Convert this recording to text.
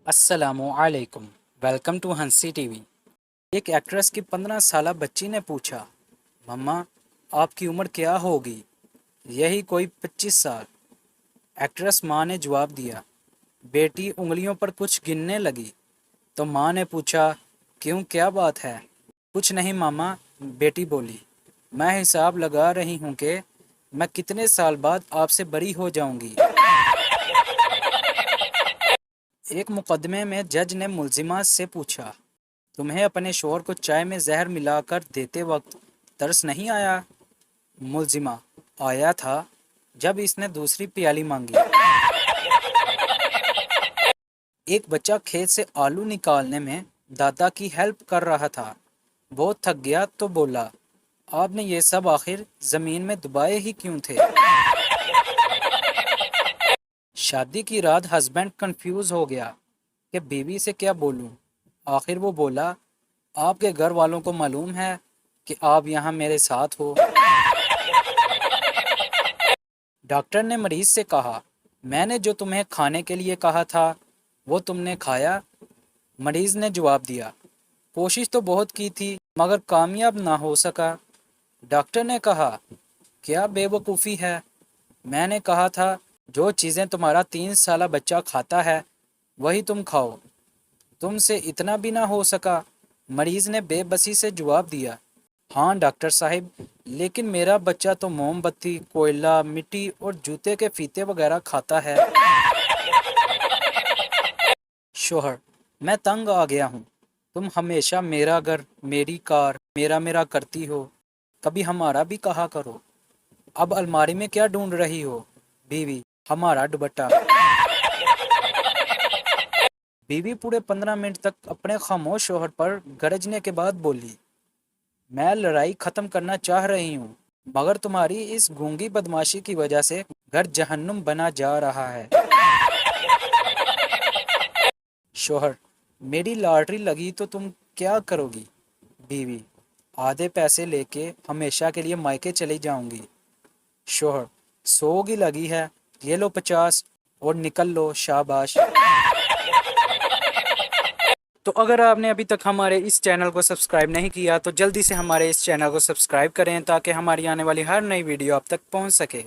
السلام علیکم، welcome to ہنسی ٹی وی۔ ایک ایکٹریس کی 15 سالہ بچی نے پوچھا، مما آپ کی عمر کیا ہوگی؟ یہی کوئی 25 سال۔ ایکٹریس ماں نے جواب دیا۔ بیٹی انگلیوں پر کچھ گننے لگی تو ماں نے پوچھا، کیوں کیا بات ہے؟ کچھ نہیں ماما، بیٹی بولی، میں حساب لگا رہی ہوں کہ میں کتنے سال بعد آپ سے بری ہو جاؤں گی۔ ایک مقدمے میں جج نے ملزمہ سے پوچھا، تمہیں اپنے شوہر کو چائے میں زہر ملا کر دیتے وقت ترس نہیں آیا؟ ملزمہ: آیا تھا، جب اس نے دوسری پیالی مانگی۔ ایک بچہ کھیت سے آلو نکالنے میں دادا کی ہیلپ کر رہا تھا۔ بہت تھک گیا تو بولا، آپ نے یہ سب آخر زمین میں دبائے ہی کیوں تھے؟ شادی کی رات ہسبینڈ کنفیوز ہو گیا کہ بیوی سے کیا بولوں۔ آخر وہ بولا، آپ کے گھر والوں کو معلوم ہے کہ آپ یہاں میرے ساتھ ہو؟ ڈاکٹر نے مریض سے کہا، میں نے جو تمہیں کھانے کے لیے کہا تھا وہ تم نے کھایا؟ مریض نے جواب دیا، کوشش تو بہت کی تھی مگر کامیاب نہ ہو سکا۔ ڈاکٹر نے کہا، کیا بے وقوفی ہے، میں نے کہا تھا جو چیزیں تمہارا 3 سالہ بچہ کھاتا ہے وہی تم کھاؤ، تم سے اتنا بھی نہ ہو سکا؟ مریض نے بے بسی سے جواب دیا، ہاں ڈاکٹر صاحب، لیکن میرا بچہ تو موم بتی، کوئلہ، مٹی اور جوتے کے فیتے وغیرہ کھاتا ہے۔ شوہر: میں تنگ آ گیا ہوں، تم ہمیشہ میرا گھر، میری کار، میرا کرتی ہو، کبھی ہمارا بھی کہا کرو۔ اب الماری میں کیا ڈھونڈ رہی ہو؟ بیوی: ہمارا دوپٹہ۔ بیوی پورے 15 منٹ تک اپنے خاموش شوہر پر گرجنے کے بعد بولی، میں لڑائی ختم کرنا چاہ رہی ہوں مگر تمہاری اس گونگی بدماشی کی وجہ سے گھر جہنم بنا جا رہا ہے۔ شوہر: میری لاٹری لگی تو تم کیا کرو گی؟ بیوی: آدھے پیسے لے کے ہمیشہ کے لیے مائکے چلی جاؤں گی۔ شوہر: 100 کی لگی ہے، یہ لو 50 اور نکل لو، شاباش۔ تو اگر آپ نے ابھی تک ہمارے اس چینل کو سبسکرائب نہیں کیا تو جلدی سے ہمارے اس چینل کو سبسکرائب کریں تاکہ ہماری آنے والی ہر نئی ویڈیو آپ تک پہنچ سکے۔